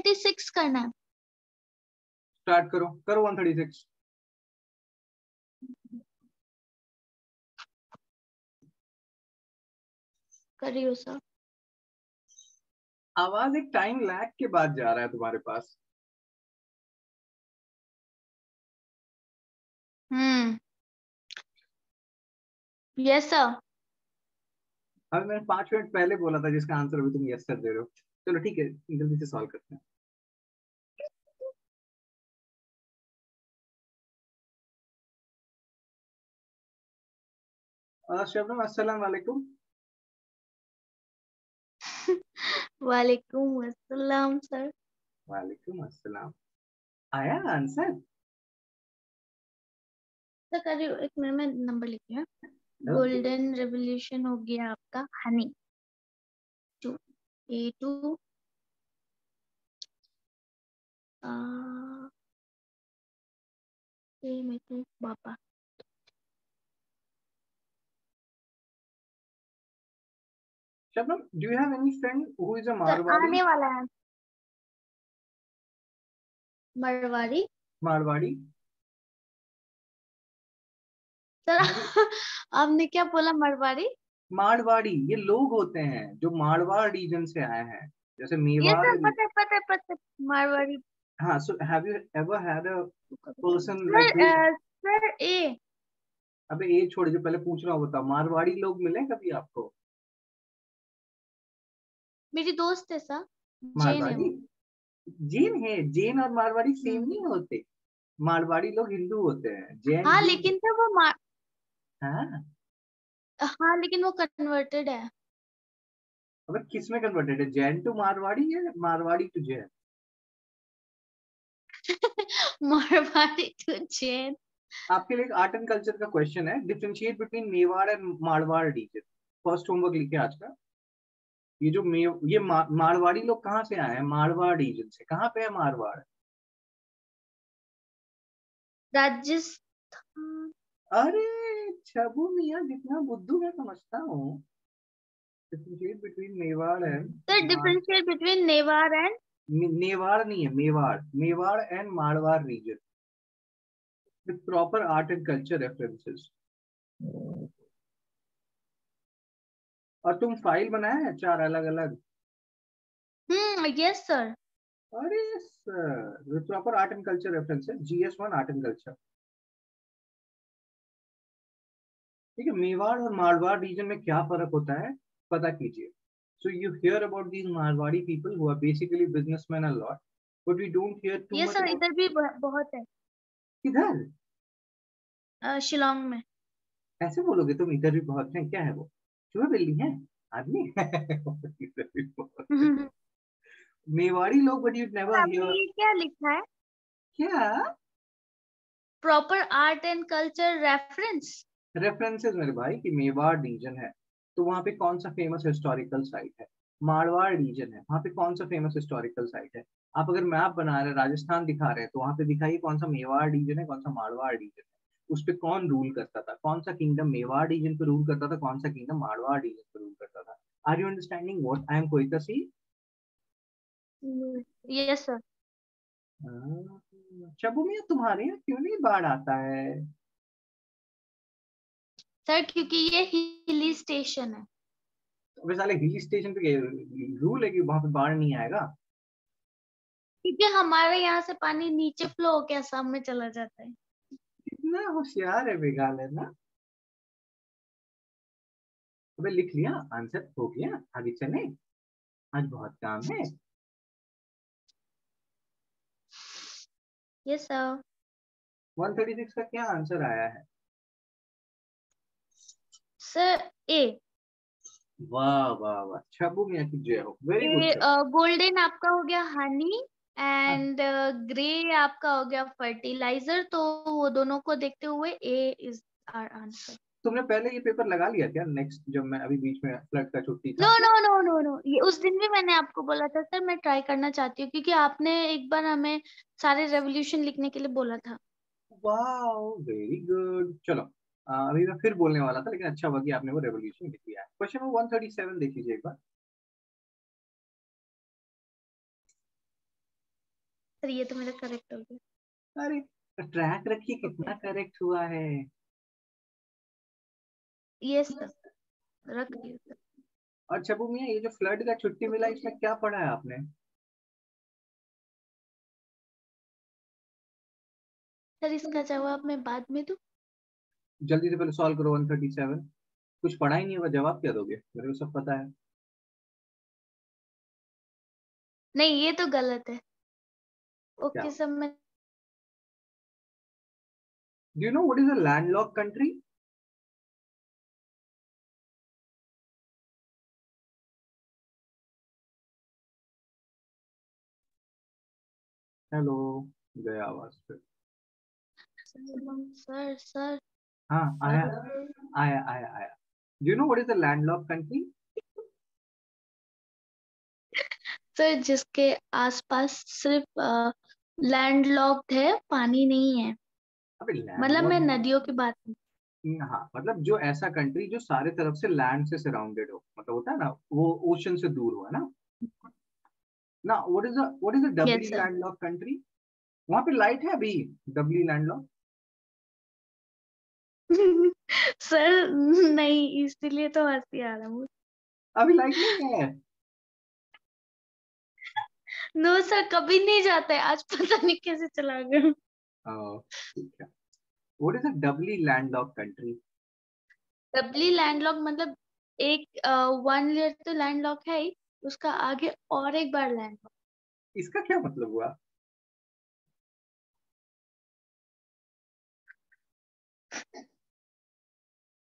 136 करना है। स्टार्ट करो, करो 136। करियो सर। आवाज एक टाइम लैग के बाद जा रहा है तुम्हारे पास। Yes sir. अब मैंने 5 मिनट पहले बोला था जिसका आंसर अभी तुम यस कर दे रहे हो। चलो ठीक है, जल्दी से सॉल्व करते हैं। शबनम अस्सलाम वालेकुम। वालेकुम अस्सलाम सर। वालेकुम अस्सलाम। आया आंसर? सर करियो, एक मिनट में नंबर लिखी है। ओके। गोल्डन रेवोल्यूशन हो गया आपका हनी टू A2 ए में तो पापा। Shabnam, do you have any friend who is a sir Marwari? आने वाला है मरवाड़ी। मारवाड़ी सर मेरे आपने क्या बोला मरवाड़ी? मारवाड़ी ये लोग होते हैं जो मारवाड़ रीजन से आए हैं, जैसे ये मेवाड़। सर पता है मारवाड़ी। हाँ, so have you ever had a person like who? Sir sir ए। अबे ये छोड़, जो पहले पूछ रहा हूँ बताओ, मारवाड़ी लोग मिले कभी आपको? मेरी दोस्त है सर, जैन है मारवाड़ी वो। जैन है? जैन और मारवाड़ी सेम हम्म। नहीं होते। मारवाड़ी लोग हिंदू होते हैं, जैन हाँ जैन। लेकिन सर वो हाँ। हाँ लेकिन वो कन्वर्टेड है। अबे किस में कन्वर्टेड है, जैन टू मारवाड़ी या मारवाड़ी टू जैन? मारवाड़ी टू जैन। आपके लिए आर्ट एंड कल्चर का क्वेश्चन है, differentiate between Mewar and Marwar region. First homework लिखे आज का। ये जो मारवाड़ी लोग कहाँ से आए हैं? मारवाड़ रीजन से। कहाँ पे है मारवाड़? राजस्थान। अरे छबू मियाँ, जितना बुद्धू मैं समझता हूँ। Differentiate between Mewar and sir differentiate between Newar and. Newar नहीं है, Mewar. Mewar and Marwar region with proper art and culture references. और तुम फाइल बनाया है 4 अलग अलग? Yes sir. अरे sir, with proper art and culture references, GS1 art and culture. ठीक है, मेवाड़ और मारवाड़ रीजन में क्या फर्क होता है पता कीजिए। So you hear about these Marwari people who are basically businessmen a lot, but we don't hear too yes much sir about. इधर भी बहुत है। किधर? शिलोंग में। ऐसे बोलोगे तुम, इधर भी बहुत हैं? क्या है वो, चूहा बिल्ली है? आदमी है? इधर भी बहुत है। सर मेवाड़ी लोग, but you'd never आपने hear. ये क्या लिखा है? क्या proper art and culture reference. References मेरे भाई, कि मेवाड़ रीजन है तो वहां पे कौन सा फेमस हिस्टोरिकल साइट है? मारवाड़ रीजन है, वहां पे कौन सा फेमस हिस्टोरिकल साइट है? आप अगर मैप बना रहे हैं, राजस्थान दिखा रहे हैं, तो वहां पे दिखाइए कौन सा मेवाड़ रीजन है, कौन सा मारवाड़ रीजन है। उस पे कौन रूल करता था, कौन सा किंगडम मेवाड़ रीजन पे रूल करता था, कौन सा किंगडम मारवाड़ रीजन पे रूल करता था। Are you understanding what I am going to see? Yes sir. Shabu मियाँ, तुम्हारे यहाँ क्यों नहीं बाढ़ आता है? सर क्योंकि ये हिली स्टेशन है। अबे साले, हिल स्टेशन पे रूल है कि वहां पे बाढ़ नहीं आएगा? क्योंकि हमारे यहाँ से पानी नीचे फ्लो होके असम में चला जाता है। कितना होशियार है मेघालय ना। अबे लिख लिया, आंसर हो गया, आगे चले, आज बहुत काम है। Yes sir. 136 का क्या आंसर आया है? सर ए। वाह वाह वाह, छबू मियाँ की जय हो, वेरी गुड ये सर। गोल्डन आपका हो गया हनी हाँ, एंड ग्रे आपका हो गया फर्टिलाइजर, तो वो दोनों को देखते हुए ए इज आवर आंसर। तुमने पहले ये पेपर लगा लिया क्या? नेक्स्ट, जब मैं अभी बीच में फ्लड का छुट्टी नो था। नो नो नो नो, ये उस दिन भी मैंने आपको बोला था सर, मैं ट्राई करना चाहती हूँ क्योंकि आपने एक बार हमें सारे रेवोल्यूशन लिखने के लिए बोला था। वाह, वेरी गुड। चलो, अभी मैं फिर बोलने वाला था, लेकिन अच्छा हुआ कि आपने वो रेवोल्यूशन लिख लिया है। क्वेश्चन नंबर 137 देख लीजिए एक बार। सर ये तो मेरा करेक्ट हो गया। अरे ट्रैक रखिए कितना करेक्ट हुआ है। ये सर रख दिया सर। अच्छा भूमिया, ये जो फ्लड का छुट्टी मिला इसमें क्या पढ़ा है आपने? सर इसका जवाब मैं बाद में दूं? जल्दी से पहले सॉल्व करो 137। कुछ पढ़ा ही नहीं होगा, जवाब क्या दोगे? मेरे को सब पता है। नहीं ये तो गलत है। क्या? ओके सर मैं। Do you know what is a landlock country? Hello, गया आवाज पे। सर सर हाँ आया, सर आया आया आया। Do you know what is a landlock country? Sir जिसके आसपास सिर्फ लैंडलॉक्ड है, पानी नहीं है। अबे मतलब मैं लैंडलॉक, नदियों की बात नहीं। हाँ मतलब जो ऐसा कंट्री जो सारे तरफ से लैंड से सराउंडेड हो, मतलब होता है ना वो ओशन से दूर हो, है ना। ना what is a yes doubly sir. Landlock country? वहां पे लाइट है अभी? डबली लैंडलॉक? सर नहीं, इसीलिए तो हंसी आ रहा हूँ। अभी लाइट नहीं है? नो सर, कभी नहीं जाता है, आज पता नहीं कैसे चला गया। ठीक है। What is a doubly landlock country? Doubly landlock मतलब एक वन लेयर तो लैंडलॉक है ही, उसका आगे और एक बार लैंडलॉक। इसका क्या मतलब हुआ?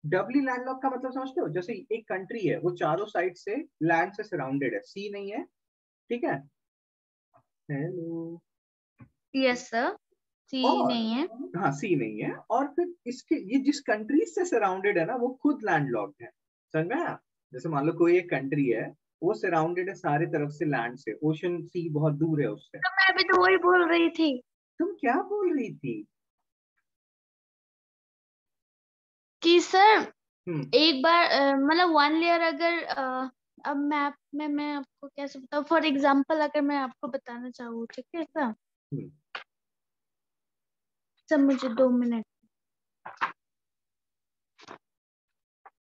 डबली लैंडलॉक का मतलब समझते हो? जैसे एक कंट्री है वो चारों साइड से लैंड से सराउंडेड है, सी नहीं है, ठीक है। हेलो। Yes sir. सी और नहीं है। हाँ, सी नहीं है, और फिर इसके ये जिस कंट्री से सराउंडेड है ना वो खुद लैंडलॉक्ड है। समझ में आया? जैसे मान लो कोई एक कंट्री है, वो सराउंडेड है सारे तरफ से लैंड से, ओशन सी बहुत दूर है उससे। तो मैं अभी तो वही बोल रही थी तुम क्या बोल रही थी? कि सर हम्म। एक बार मतलब वन लेयर अगर अब मैप में मैं आपको कैसे बताऊँ, फॉर एग्जांपल अगर मैं आपको बताना चाहूँ, ठीक है सर। हम्म। सर मुझे 2 मिनट,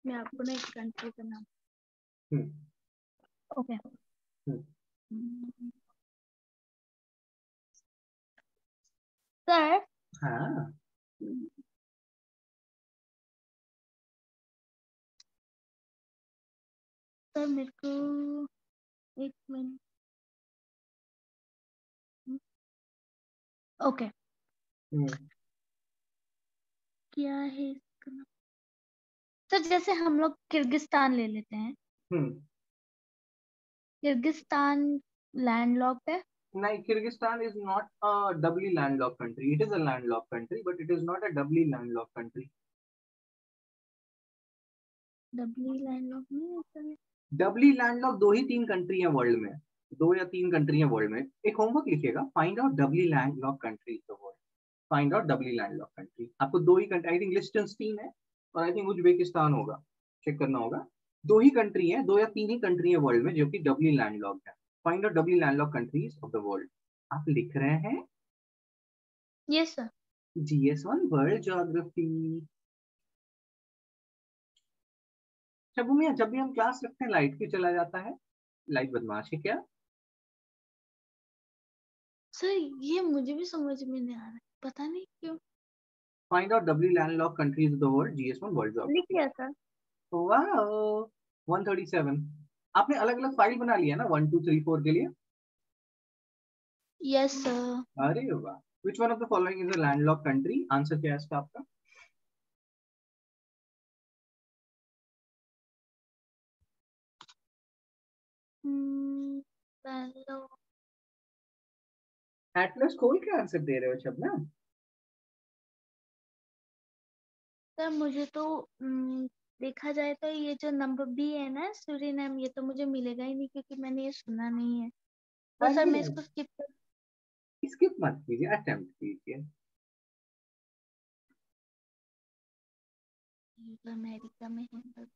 मैं आपको ना एक कंट्री का नाम। हम्म। ओके हम्म। सर। हाँ। सर मेरे को एक मिनट। ओके हम्म। क्या है इसका नाम? सर जैसे हम लोग किर्गिस्तान ले लेते हैं। हम्म। किर्गिस्तान लैंडलॉक्ड है। नहीं, Kyrgyzstan is not a doubly landlock country, it is a landlock country but it is not a doubly landlock country. Doubly landlocked नहीं है सर। डबली लैंडलॉक दो ही तीन कंट्री है वर्ल्ड में, दो या तीन कंट्री है वर्ल्ड में। एक होमवर्क लिखिएगा, find out doubly landlock country the world. Find out doubly landlock country. आपको दो ही कंट्री, आई थिंक लिechtenstein है और आई थिंक उज्बेकिस्तान होगा, चेक करना होगा। दो ही कंट्री है, दो या तीन ही कंट्री है वर्ल्ड में जो कि डबली लैंडलॉक है। Find out doubly landlock countries of the world. आप लिख रहे हैं yes sir. GS1 world geography. जब भूमि, जब भी हम क्लास रखते हैं लाइट क्यों चला जाता है? लाइट बदमाश है क्या? सर ये मुझे भी समझ में नहीं आ रहा है, पता नहीं क्यों। Find out doubly landlock countries of the world, GS1 world लिख ज्योग्राफी। लिया सर। वाह, 137। आपने अलग अलग फाइल बना लिया ना 1 2 3 4 के लिए? Yes sir. अरे वाह। Which one of the following is a landlock country? Answer क्या है इसका आपका? लैंडलॉक्ड। एटलस खोल के आंसर दे रहे हो शबनम? सर मुझे तो देखा जाए तो ये जो नंबर बी है ना, सूरीनाम, ये तो मुझे मिलेगा ही नहीं क्योंकि मैंने ये सुना नहीं है। तो सर अरे मैं इसको स्किप कर। स्किप मत कीजिए, अटेम्प्ट कीजिए। ये तो अमेरिका में है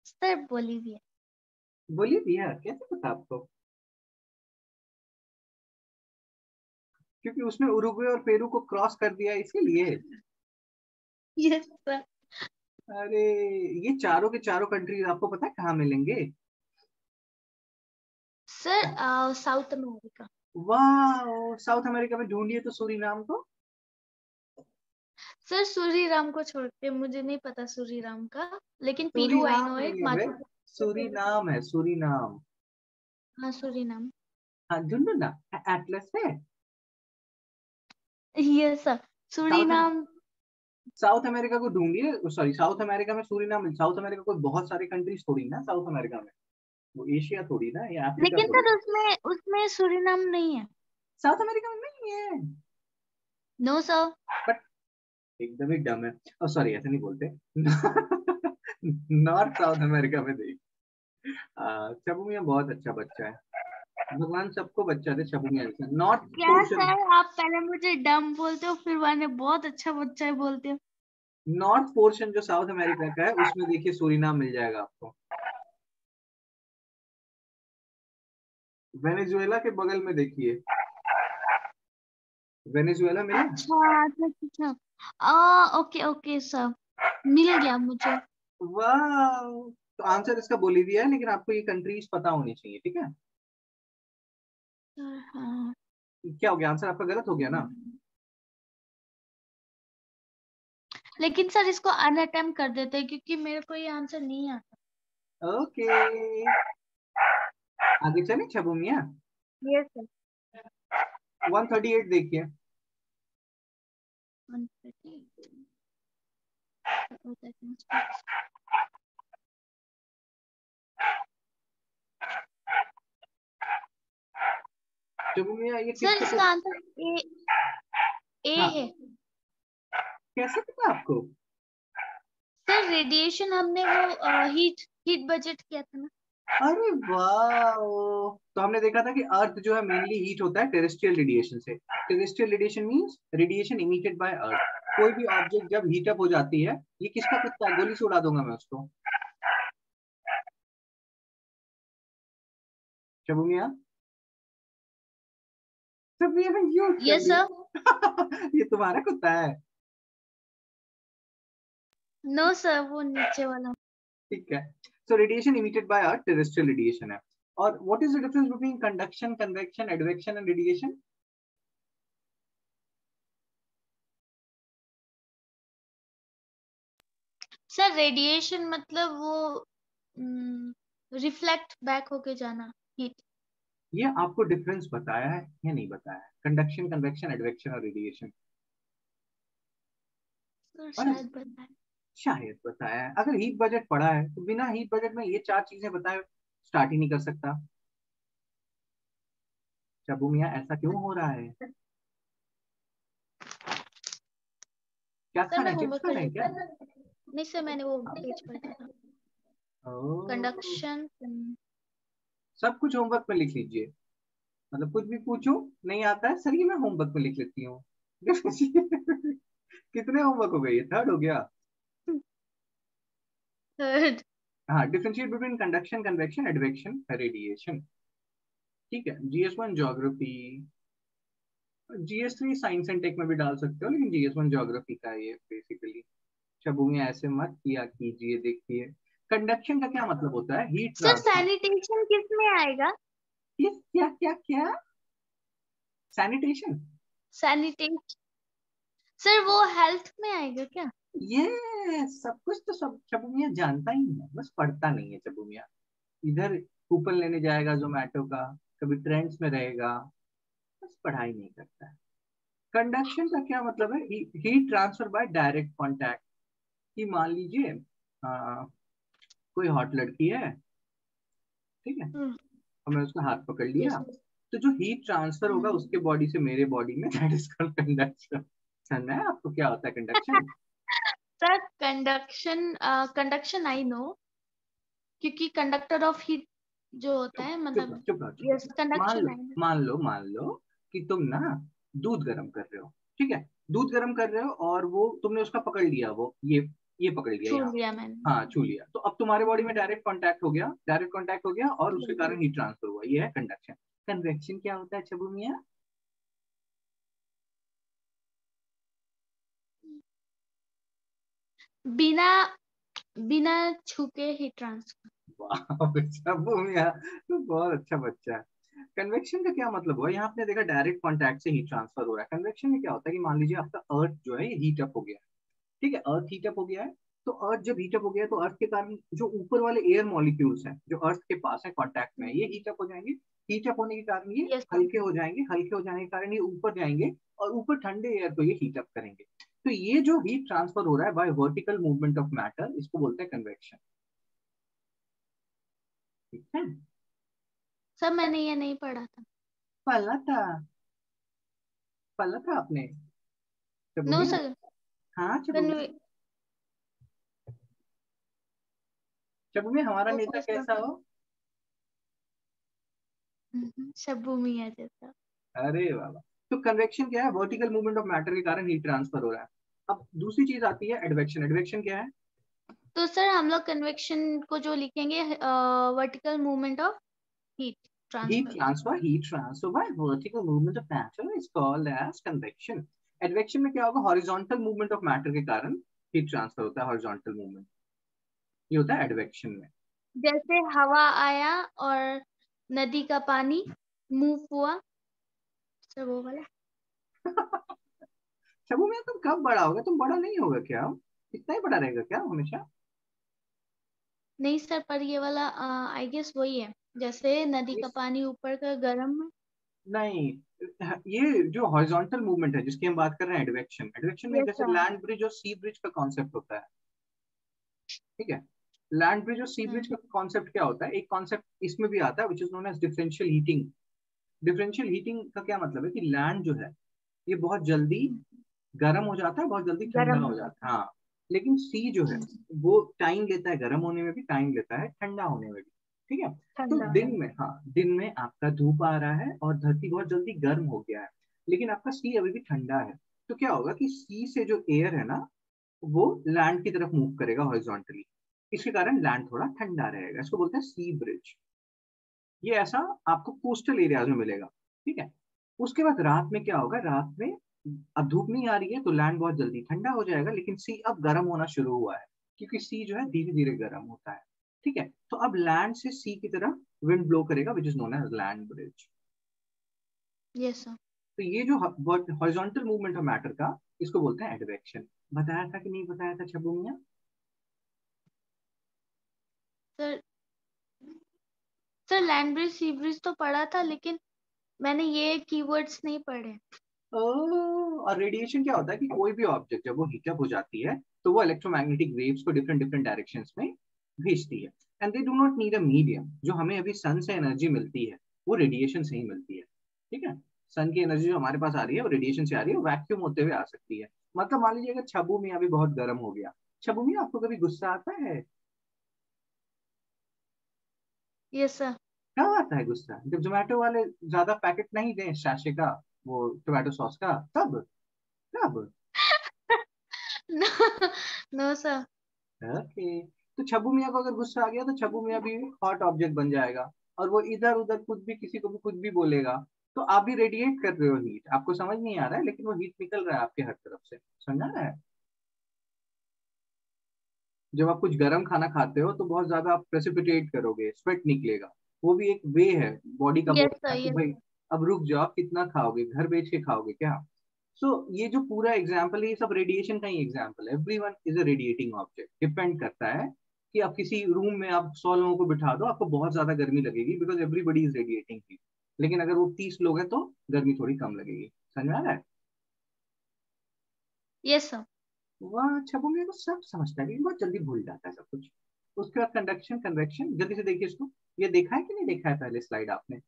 सर, बोलीविया। बोलिविया कैसे पता आपको? क्योंकि उसने उरुग्वे और पेरू को क्रॉस कर दिया इसीलिए। Yes sir. अरे ये चारों के चारों कंट्रीज आपको पता है कहाँ मिलेंगे? Sir south America. वाह, साउथ अमेरिका में ढूंढिए तो सूरीनाम को। सर सूरीराम को छोड़ के मुझे नहीं पता सूरीराम का, लेकिन पीरू आई सूरीनाम नो नहीं इट, है बे, माचू। सूरीनाम है, सूरीनाम। हाँ सूरीनाम। हाँ ढूंढो ना, एटलस है। Yes sir. South Suriname. South America को ढूंढिए, सॉरी साउथ अमेरिका में सूरीनाम। साउथ अमेरिका को बहुत सारे कंट्रीज थोड़ी ना साउथ अमेरिका में, वो एशिया थोड़ी ना, या अफ्रीका लेकिन थोड़ी। सर उसमें उसमें सूरीनाम नहीं है। साउथ अमेरिका में नहीं है। No sir. बट एकदम ही डम है। सॉरी ऐसे नहीं बोलते। नॉर्थ साउथ अमेरिका में देख। चबू मियाँ बहुत अच्छा बच्चा है, भगवान सबको बच्चा दे चबू मियाँ जैसा। नॉर्थ क्या पोर्शन, सर, आप पहले मुझे डम बोलते हो, फिर मैंने बहुत अच्छा बच्चा है बोलते हो। नॉर्थ पोर्शन जो साउथ अमेरिका का है उसमें देखिए सूरीनाम मिल जाएगा आपको। वेनेजुएला के बगल में देखिए, वेनेजुएला मिला। अच्छा अच्छा अच्छा। ओके ओके सर, मिल गया मुझे। वाह, तो आंसर इसका बोलिविया है, लेकिन आपको ये कंट्रीज पता होनी चाहिए, ठीक है। हाँ। क्या हो गया, आंसर आपका गलत हो गया ना। लेकिन सर इसको अनअटेम्प्ट कर देते हैं, क्योंकि मेरे को ये आंसर नहीं आता। ओके, आगे चले छबू मियाँ। Yes sir. 138 देखिए। 138। छबू मियाँ ये सर किससे इसका आंसर ए, ए हाँ, है। कैसे पता आपको? सर रेडिएशन हमने वो हीट हीट बजट किया था ना। अरे वाह, तो हमने देखा था कि अर्थ जो है मेनली हीट होता है टेरेस्ट्रियल रेडिएशन से। Terrestrial radiation means radiation emitted by earth. कोई भी ऑब्जेक्ट जब हीट अप हो जाती है, ये किसका कुत्ता है, गोली से उड़ा दूंगा मैं उसको। शबू मियाँ, शबू मियाँ क्यों कर यस सर। दिया? ये तुम्हारा कुत्ता है। नो सर, वो नीचे वाला। ठीक है, सो radiation emitted by earth terrestrial radiation है। और what is the difference between conduction, convection, advection and radiation? Sir radiation मतलब वो रिफ्लेक्ट बैक होके जाना, हीट। ये आपको डिफरेंस बताया है या नहीं बताया है, कंडक्शन, कन्वेक्शन, एडवेक्शन और रेडिएशन? सर और शायद बताए। शायद बताया है। अगर हीट बजट पढ़ा है तो बिना हीट बजट में ये चार चीजें बताए स्टार्ट ही नहीं कर सकता। शबू मियाँ ऐसा क्यों हो रहा है? क्या सर खा रहे मैं हैं, चिप्स होमवर्क खा कर रहे हैं लेती क्या? हूँ। नहीं सर, मैंने वो पेज पढ़ा था। ओह, कंडक्शन। सब कुछ होमवर्क में लिख लीजिए, मतलब कुछ भी पूछो, नहीं आता है सर ये मैं होमवर्क में लिख लेती हूँ। कितने होमवर्क हो गए, ये थर्ड हो गया। थर्ड। हाँ, differentiate between conduction, convection, advection, radiation. ठीक है, GS1 geography, GS3 science and take में भी डाल सकते हो, लेकिन GS1 ज्योग्राफी का है ये बेसिकली। शबू में ऐसे मत किया कीजिए, देखिए कंडक्शन का क्या मतलब होता है, हीट सर ट्रांसफर। सैनिटेशन किस में आएगा? किस, क्या क्या क्या? सैनिटेशन? सैनिटेशन। सर वो हेल्थ में आएगा क्या? ये सब कुछ तो सब शबू मियाँ जानता ही है, बस पढ़ता नहीं है शबू मियाँ। इधर कूपन लेने जाएगा जोमेटो का, कभी ट्रेंड्स में रहेगा, बस पढ़ाई नहीं करता है। कंडक्शन का क्या मतलब है, heat transfer by direct contact. कि मान लीजिए कोई हॉट लड़की है, ठीक है, और मैं उसका हाथ पकड़ लिया, यस तो जो हीट ट्रांसफर होगा उसके बॉडी से मेरे बॉडी में, दैट इज कॉल्ड कंडक्शन। समझ है आपको क्या होता है conduction? Sir conduction, conduction I know, क्योंकि कंडक्टर ऑफ हीट जो होता चुप है, चुप रहो, मतलब। चुप रहो, चुप यस रहो। मान कंडक्शन लो, आई नो। मान लो कि तुम ना दूध गर्म कर रहे हो, ठीक है, दूध गर्म कर रहे हो और वो तुमने उसका पकड़ लिया, वो ये पकड़ लिया छू यहाँ। लिया मैंने। हाँ छू लिया, तो अब तुम्हारे बॉडी में डायरेक्ट कांटेक्ट हो गया, डायरेक्ट कांटेक्ट हो गया और उसके बिल्कुल। कारण हीट ट्रांसफर हुआ, ये है कंडक्शन। कन्वेक्शन क्या होता है छबू मियाँ? बिना बिना छू के हीट ट्रांसफर। वाह छबू मियाँ, तो बहुत अच्छा बच्चा है। कन्वेक्शन का क्या मतलब हुआ? यहाँ आपने देखा डायरेक्ट कांटेक्ट से हीट ट्रांसफर हो रहा है। कन्वेक्शन में क्या होता है कि मान लीजिए आपका अर्थ जो है ये हीट अप हो गया है, ठीक है, अर्थ हीट अप हो गया है। तो अर्थ जब हीट अप हो गया है तो अर्थ के कारण जो ऊपर वाले एयर मॉलिक्यूल्स हैं जो अर्थ के पास है कांटेक्ट में, ये हीट अप हो जाएंगे। हीट अप होने के कारण ये यस सर। हल्के हो जाएंगे, हल्के हो जाने के कारण ये ऊपर जाएंगे और ऊपर ठंडे एयर को ये हीट अप करेंगे। तो ये जो हीट ट्रांसफर हो रहा है bye vertical movement of matter, इसको बोलते हैं कन्वेक्शन। ठीक है। सर मैंने ये नहीं पढ़ा था। पढ़ा था, पढ़ा था आपने चबू नो मियां? सर। हाँ चबू मियां। कन्वे चबू मियां हमारा नेता ओके सर। कैसा हो? शब्बू मियाँ जैसा। अरे बाबा। तो कन्वेक्शन क्या है? वर्टिकल मूवमेंट ऑफ मैटर के कारण हीट ट्रांसफर हो रहा है। अब दूसरी चीज आती है एडवेक्शन। एडवेक्शन क्या है? तो सर हम लोग कन्वेक्शन को जो लिखेंगे vertical movement of heat Heat transfer. transfer, heat transfer by vertical movement of matter is called as convection. Advection में क्या होगा? हॉरिजॉन्टल मूवमेंट ऑफ मैटर के कारण हीट ट्रांसफर होता है, हॉरिजॉन्टल मूवमेंट, ये होता है एडवेक्शन में। जैसे हवा आया और नदी का पानी मूव हुआ, सर वो वाला। शबू में तुम कब बड़ा होगा? तुम बड़ा नहीं होगा क्या? इतना ही बड़ा रहेगा क्या हमेशा? नहीं सर, पर ये वाला आई गेस वही है, जैसे नदी का इस पानी ऊपर का गर्म है। नहीं, ये जो हॉरिजॉन्टल मूवमेंट है जिसकी हम बात कर रहे हैं एडवेक्शन, एडवेक्शन में यस जैसे सर। लैंड ब्रिज और सी ब्रिज का कॉन्सेप्ट होता है, ठीक है। लैंड ब्रिज और सी ब्रिज हम्म। का कॉन्सेप्ट क्या होता है? एक कॉन्सेप्ट इसमें भी आता है which is known as differential heating. Differential heating का क्या मतलब है कि लैंड जो है ये बहुत जल्दी गर्म हो जाता है, बहुत जल्दी ठंडा गर्म हो हो जाता जाता है, हाँ। लेकिन सी जो है है। वो टाइम लेता है, गर्म होने में भी टाइम लेता है, ठंडा होने में भी, ठीक है। तो ठंडा होने दिन में। में, हाँ दिन में आपका धूप आ रहा है और धरती बहुत जल्दी गर्म हो गया है, लेकिन आपका सी अभी भी ठंडा है। तो क्या होगा कि सी से जो एयर है ना वो लैंड की तरफ मूव करेगा हॉरिजॉन्टली, इसके कारण लैंड थोड़ा ठंडा रहेगा, इसको बोलते हैं सी ब्रिज। ये ऐसा आपको कोस्टल एरियाज में मिलेगा, ठीक है। उसके बाद रात में क्या होगा? रात में अब धूप नहीं आ रही है तो लैंड बहुत जल्दी ठंडा हो जाएगा, लेकिन सी अब गर्म होना शुरू हुआ है, क्योंकि सी जो है धीरे धीरे गर्म होता है, ठीक है। तो अब लैंड से सी की तरफ विंड ब्लो करेगा which is known as land breeze. Yes sir. तो ये जो हॉरिजॉन्टल मूवमेंट ऑफ मैटर का, इसको बोलते हैं एडवेक्शन। बताया था कि नहीं बताया था छब्बू मियां? सर सर लैंड ब्रिज सी ब्रिज तो पढ़ा था, लेकिन मैंने ये कीवर्ड्स नहीं पढ़े। और रेडिएशन क्या होता है कि कोई भी ऑब्जेक्ट जब वो हीटअप हो जाती है तो वो इलेक्ट्रोमैग्नेटिक वेव्स को डिफरेंट डिफरेंट डायरेक्शंस में भेजती है, and they do not need a medium. जो हमें अभी सन से एनर्जी मिलती है वो रेडिएशन से ही मिलती है, ठीक है। सन की एनर्जी जो हमारे पास आ रही है वो रेडिएशन से आ रही है, वैक्यूम होते हुए आ सकती है। मतलब मान लीजिए अगर छबू मियां अभी बहुत गर्म हो गया, छबू मियां आपको कभी गुस्सा आता है? Yes sir. क्या आता है गुस्सा? जब जोमेटो वाले ज्यादा पैकेट नहीं दें सैशे का, वो टोमेटो सॉस का, तब? तब? नो। No sir. ओके। तो छब्बू मियाँ को अगर गुस्सा आ गया तो छब्बू मियाँ भी हॉट ऑब्जेक्ट बन जाएगा और वो इधर उधर कुछ भी, किसी को भी कुछ भी बोलेगा। तो आप भी रेडिएट कर रहे हो हीट, आपको समझ नहीं आ रहा है, लेकिन वो हीट निकल रहा है आपके हर तरफ से, समझ आ रहा है? जब आप कुछ गर्म खाना खाते हो तो बहुत ज्यादा आप प्रेसिपिटेट करोगे, स्वेट निकलेगा, वो भी एक वे है बॉडी का यस बोलने का सर। कि यस भाई सर। अब रुक जाओ, आप कितना खाओगे, घर बेच के खाओगे क्या? सो ये जो पूरा एग्जाम्पल है ये सब रेडिएशन का ही एग्जाम्पल है। Everyone is a radiating object. Depend करता है कि आप किसी रूम में आप 100 लोगों को बिठा दो, आपको बहुत ज्यादा गर्मी लगेगी because everybody is radiating heat. लेकिन अगर वो 30 लोग हैं तो गर्मी थोड़ी कम लगेगी, समझ में आ रहा है? Yes sir. वह छबू में को सब समझता है लेकिन बहुत जल्दी भूल जाता है सब कुछ। उसके बाद कंडक्शन कन्वेक्शन, जल्दी से देखिए इसको। ये देखा है कि नहीं देखा है पहले स्लाइड आपने?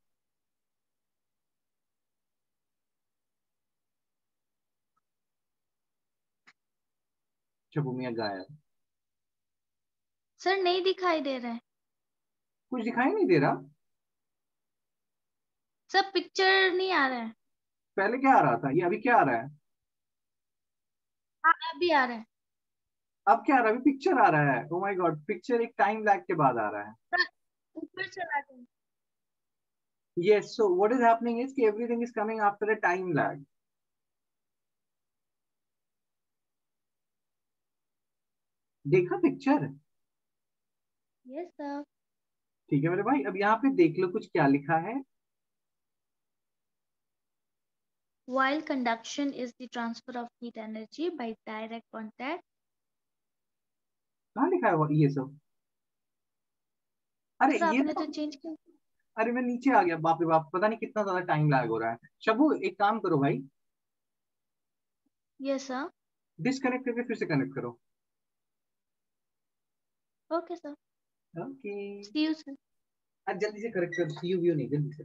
छबू मियां गायब। सर नहीं दिखाई दे रहा है। कुछ दिखाई नहीं दे रहा? सर पिक्चर नहीं आ रहा है। पहले क्या आ रहा था, ये अभी क्या आ रहा है? हाँ अभी आ रहा है। अब क्या आ रहा है? अभी पिक्चर आ रहा है। ओ माय गॉड, पिक्चर एक टाइम लैग के बाद आ रहा है। सर, ऊपर चला गया। Yes, so what is happening is कि everything is coming after a time lag. देखा पिक्चर? Yes sir. ठीक है मेरे भाई, अब यहाँ पे देख लो कुछ क्या लिखा है। While conduction is the transfer of heat energy by direct contact. कहाँ लिखा है ये सब? अरे सर ये आपने तो, तो चेंज किया। अरे मैं नीचे आ गया, बाप रे बाप, पता नहीं कितना ज्यादा टाइम लैग हो रहा है। शबू एक काम करो भाई, यस सर। डिस्कनेक्ट करके फिर से कनेक्ट करो। Okay sir. Okay. See you sir. आज जल्दी से करेक्ट करो, सी यू नहीं, जल्दी से।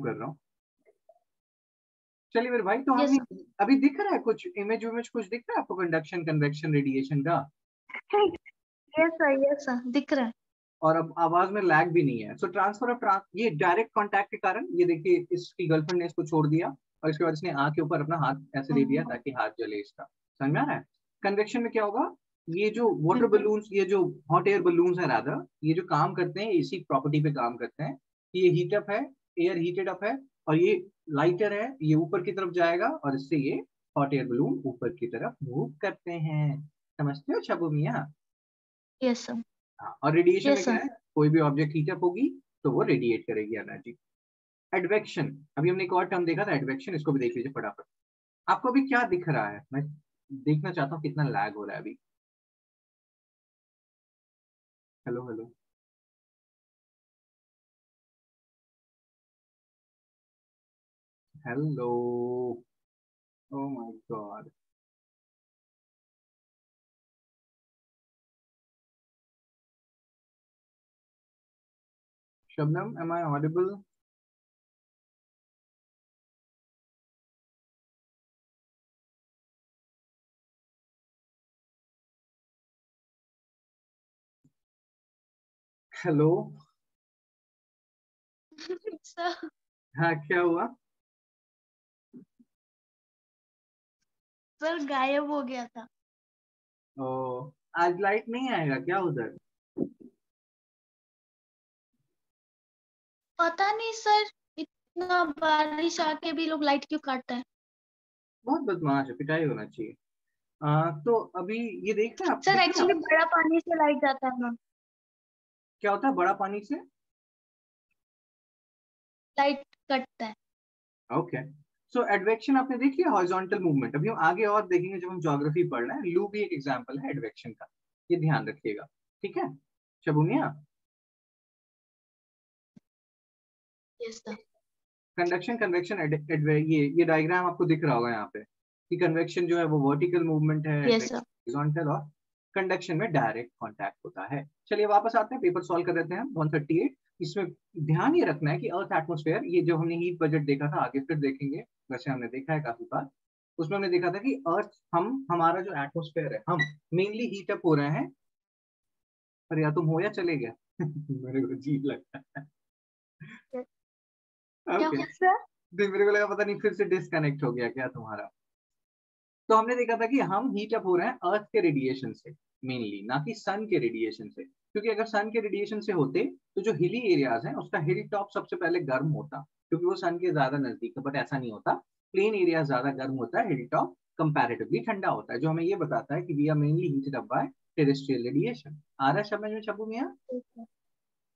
कर रहा हूँ। चलिए मेरे भाई, तो यस हमने अभी दिख रहा है कुछ इमेज कुछ दिख रहा है आपको कंडक्शन कन्वेक्शन रेडिएशन का? सर, यस सर दिख रहा है। और अब आवाज में लैग भी नहीं है। सो ट्रांसफर ऑफ ये डायरेक्ट कांटेक्ट के कारण, ये देखिए इसकी गर्लफ्रेंड ने इसको छोड़ दिया और इसके बाद इसने आंख के ऊपर अपना हाथ ऐसे दे दिया ताकि हाथ जले इसका। समझ में आ रहा है? कन्वेक्शन में क्या होगा, ये जो वाटर बलून्स, ये जो हॉट एयर बलून्स है रादर, ये जो काम करते हैं इसी प्रॉपर्टी पे काम करते हैं कि ये हीट अप है, एयर हीटेड अप है, और ये लाइटर है, ये ऊपर की तरफ जाएगा और इससे ये हॉट एयर बलून ऊपर की तरफ मूव करते हैं। समझते हो शबू मियाँ? Yes sir. हाँ, और रेडिएशन में यस क्या सर। है, कोई भी ऑब्जेक्ट हीट अप होगी तो वो रेडिएट करेगी एनर्जी। एडवेक्शन, अभी हमने एक और टर्म देखा था एडवेक्शन, इसको भी देख लीजिए फटाफट। आपको अभी क्या दिख रहा है? मैं देखना चाहता हूँ कितना लैग हो रहा है अभी। Hello hello. Hello. Oh my god. Shabnam, am I audible? Hello. Sir, हाँ, क्या हुआ? सर गायब हो गया था। ओ, आज लाइट नहीं आएगा क्या उधर? पता नहीं सर, इतना बारिश आके भी लोग लाइट क्यों काटते हैं? बहुत बदमाश है, पिटाई होना चाहिए। तो अभी ये देख रहे हैं आप, सर दिख रहा है एक्चुअली आपको? बड़ा पानी से लाइट जाता है ना, क्या होता है बड़ा पानी से? लाइट कटता है। ओके। सो एडवेक्शन आपने देख लिया, हॉरिजॉन्टल मूवमेंट। अभी हम आगे और देखेंगे जब हम ज्योग्राफी पढ़ रहे हैं। लू भी एक एग्जांपल है एडवेक्शन का, ये ध्यान रखिएगा। ठीक है Shabuniya? Yes sir. Conduction convection ये डायग्राम आपको दिख रहा होगा यहाँ पे कि कन्वेक्शन जो है वो वर्टिकल मूवमेंट है, यस सर। हॉरिजॉन्टल, और कंडक्शन में डायरेक्ट कांटेक्ट होता है। चलिए वापस आते हैं, पेपर सॉल्व कर देते हैं 138। इसमें ध्यान ये रखना है कि अर्थ एटमोस्फेयर, ये जो हमने हीट बजट देखा था, आगे फिर देखेंगे, वैसे हमने देखा है काफी बार। उसमें हमने देखा था कि अर्थ, हमारा जो एटमोस्फेयर है, हम मेनली हीट अप हो रहे हैं। पर या तुम हो या चले गए? मेरे को अजीब लगता है। क्या ओके। हुआ सर? मेरे को लगा पता नहीं फिर से डिस्कनेक्ट हो गया क्या तुम्हारा। तो हमने देखा था कि हम हीट अप हो रहे हैं अर्थ के रेडिएशन से मेनली, ना कि सन के रेडिएशन से। क्योंकि अगर सन के रेडिएशन से होते तो जो हिली एरियाज हैं उसका हिली टॉप सबसे पहले गर्म होता, क्योंकि वो सन के ज्यादा नजदीक है। बट ऐसा नहीं होता, प्लेन एरिया ज्यादा गर्म होता है, हिली टॉप कंपैरेटिवली ठंडा होता है, जो हमें ये बताता है कि we are mainly heated up by terrestrial radiation. आ रहा है समझ में शबू मियाँ?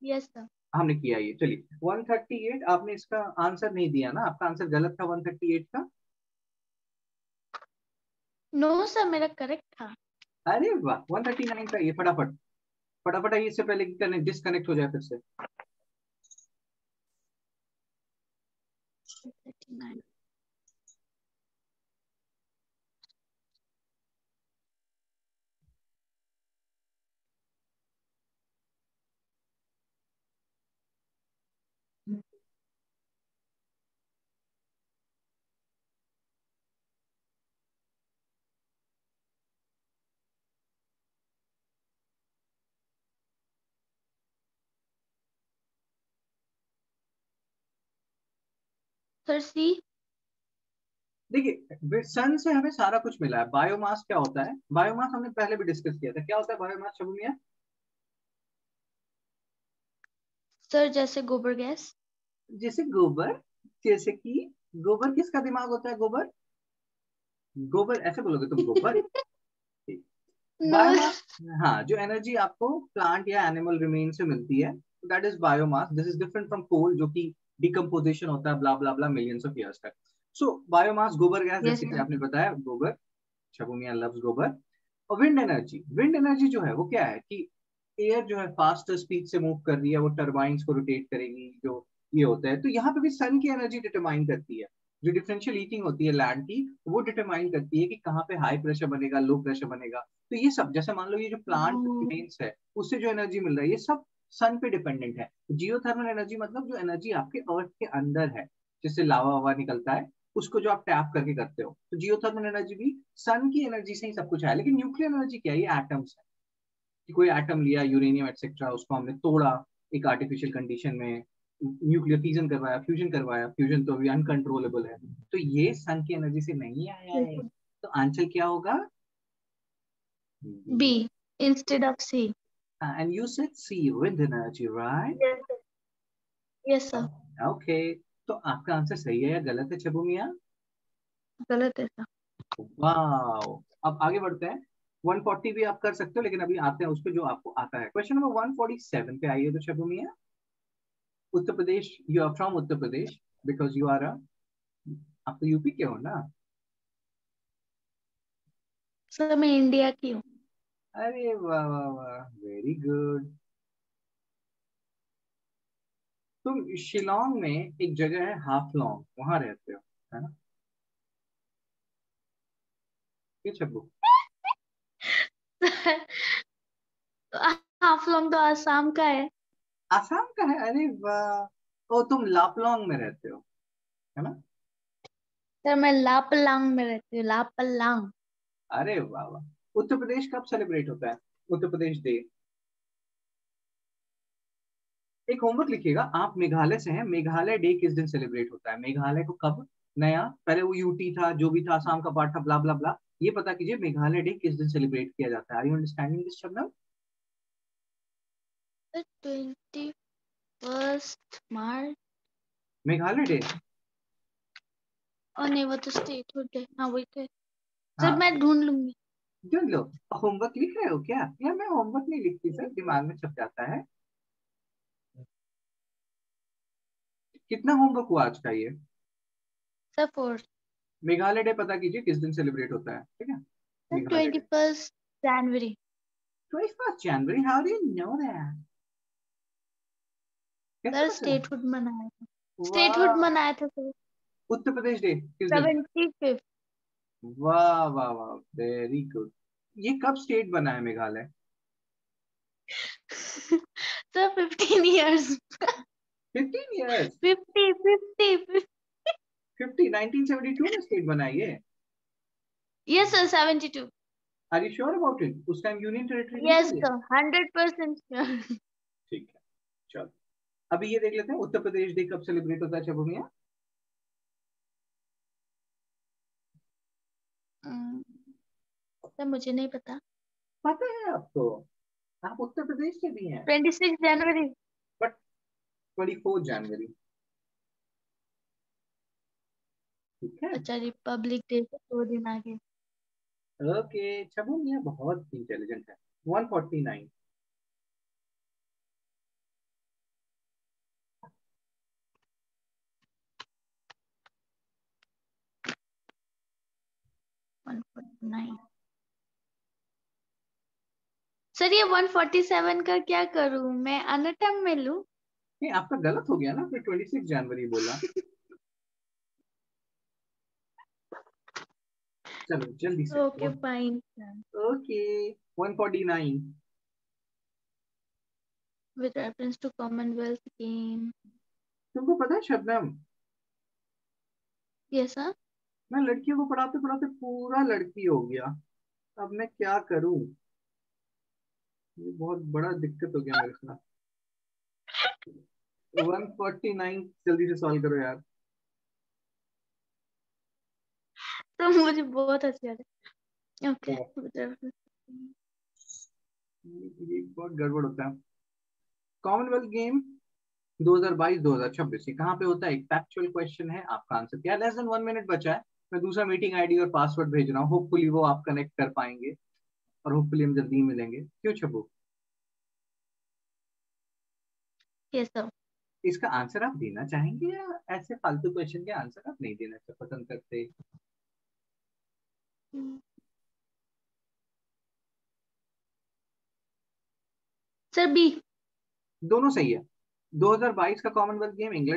Yes sir. हमने किया ये। चलिए 138, आपने इसका आंसर नहीं दिया ना, आपका आंसर गलत था 138 का। नो सर, मेरा करेक्ट था। अरे वाह, 139 का ये। फटाफट फटाफट आइए, इससे पहले कि डिस्कनेक्ट हो जाए फिर से। 39। सर सी। देखिए सन से हमें सारा कुछ मिला है। बायोमास क्या होता है? बायोमास हमने पहले भी डिस्कस किया था। क्या होता है बायोमास शबू मियाँ? सर जैसे गोबर गैस। जैसे गोबर, जैसे कि गोबर किसका दिमाग होता है? गोबर, गोबर ऐसे बोलोगे तुम, गोबर। नो। बायोमास, हाँ, जो एनर्जी आपको प्लांट या एनिमल रिमेन से मिलती है, that is biomass. This is different from coal, जो कि डिकम्पोजिशन होता है blah blah blah millions of years तक। सो बायोमास, गोबर गैस, यस जैसे कि सर। आपने बताया गोबर, शबू मियाँ लव्स गोबर। और विंड एनर्जी, विंड एनर्जी जो है वो क्या है कि एयर जो है फास्टर स्पीड से मूव कर रही है, वो टरबाइंस को रोटेट करेगी, जो ये होता है। तो यहाँ पे भी सन की एनर्जी डिटरमाइन करती है। जो डिफरेंशियल हीटिंग होती है लैंड की, वो डिटरमाइन करती है कि कहाँ पे हाई प्रेशर बनेगा, लो प्रेशर बनेगा। तो ये सब, जैसे मान लो ये जो प्लांट रिमेन्स है, उससे जो एनर्जी मिल रहा है, ये सब सन पे डिपेंडेंट है। जियोथर्मल एनर्जी मतलब जो एनर्जी आपके अर्थ के अंदर है, जिससे लावा वावा निकलता है, उसको जो आप टैप करके करते हो। तो जियोथर्मल एनर्जी भी सन की एनर्जी से ही सब कुछ है। लेकिन न्यूक्लियर एनर्जी क्या है? ये एटम्स है, कि कोई एटम लिया यूरेनियम एक्सेट्रा, उसको हमने तोड़ा एक आर्टिफिशियल कंडीशन में, न्यूक्लियर फिजन करवाया, फ्यूजन करवाया, फ्यूजन तो अभी अनकंट्रोलेबल है, तो ये सन की एनर्जी से नहीं आया है। तो आंसर क्या होगा? B instead of C. And you said C, wind energy, right? Yes sir. Okay, तो आपका आंसर सही है या गलत है चबू मियां? गलत है सर। वाह, अब आगे बढ़ते हैं। 140 भी आप कर सकते हो, लेकिन अभी आते हैं उस पर जो आपको आता है। क्वेश्चन नंबर 147 पे आइए तो शबू मियां। Uttar Pradesh, you are from Uttar Pradesh, because you are a, आप तो यूपी के हो ना? सर मैं इंडिया की हूँ। अरे वाह वाह वाह, वेरी गुड। तुम शिलोंग में एक जगह है हाफलोंग, वहां रहते हो, है ना? ये छब्बू, तो हाफलोंग तो आसाम का है। आसाम का है? अरे वाह, ओ तुम लापलोंग में रहते हो, है ना? सर मैं लापलांग में रहती हूँ, लापलांग। अरे वाह वाह। उत्तर प्रदेश कब सेलिब्रेट होता है, उत्तर प्रदेश डे? एक होमवर्क लिखिएगा, आप मेघालय से हैं, मेघालय डे किस दिन सेलिब्रेट होता है? मेघालय को कब नया, पहले वो यूटी था, जो भी था, आसाम का पार्ट था, ब्ला ब्ला ब्ला, ये पता कीजिए मेघालय डे किस दिन सेलिब्रेट किया जाता है। आर यू अंडरस्टैंडिंग दिस शब्द? 21 मार्च। मेघालय डे, और नहीं, वो तो स्टेट हुड है। हाँ वही तो है। सर हाँ। मैं ढूंढ लूंगी। जो लो, होमवर्क लिख रहे हो क्या? या मैं होमवर्क नहीं लिखती सर, दिमाग में छप जाता है। कितना होमवर्क हुआ आज का ये? सर 4। मेघालय डे पता कीजिए किस दिन सेलिब्रेट होता है, ठीक है? Sir Meghalaya twenty day first January 21 January, how do you know that? कैसे सर पता? स्टेटहुड मनाया था। स्टेटहुड वाह। मनाया था सर। उत्तर प्रदेश डे किस दिन? 75। वाह वाह वाह, वेरी गुड। ये कब स्टेट बना है मेघालय? Sir 15 years। 15 ईयर्स? 50 50 50, 1972 में स्टेट बना है ये? Yes sir 72। Are you sure about it? उस टाइम यूनियन टेरिटरी नहीं था यस ये? Sir 100% sure. ठीक है, चलो अभी ये देख लेते हैं उत्तर प्रदेश डे कब सेलिब्रेट होता है चबू मियां। सर मुझे नहीं पता। पता है आपको? आप उत्तर प्रदेश से भी हैं। 26 जनवरी। बट 24 जनवरी, ठीक है। अच्छा रिपब्लिक डे से 2 दिन आगे। ओके, चबू मियां बहुत इंटेलिजेंट है। 149, 149। सर ये 147 का क्या करूं मैं, अनटम में लूं? नहीं आपका गलत हो गया ना, फिर 26 जनवरी बोला। चलो जल्दी से। Okay fine. Okay, 149, with reference to commonwealth game. तुमको पता है शबनम, यस सर। मैं लड़कियों को पढ़ाते पढ़ाते पूरा लड़की हो गया। अब मैं क्या करूं? ये बहुत बड़ा दिक्कत हो गया मेरे साथ। 149 जल्दी से सॉल्व करो यार। तो मुझे बहुत अच्छा लगा। ओके। तो ये बहुत गड़बड़ होता है। कॉमनवेल्थ गेम 2022-2026 ये कहाँ पे होता है? एक फैक्चुअल क्वेश्चन है, आपका आंसर क्या है? लेस देन 1 मिनट बचा है। मैं दूसरा मीटिंग आईडी और पासवर्ड भेज रहा हूँ, होपफुली वो आप कनेक्ट कर पाएंगे, और होपफुली हम जल्दी ही मिलेंगे। क्यों छबू? Yes sir. इसका आंसर आप देना चाहेंगे, या ऐसे फालतू क्वेश्चन के आंसर आप नहीं देना पसंद करते? Sir B. दोनों सही है। 2022 का कॉमनवेल्थ गेम इंग्लैंड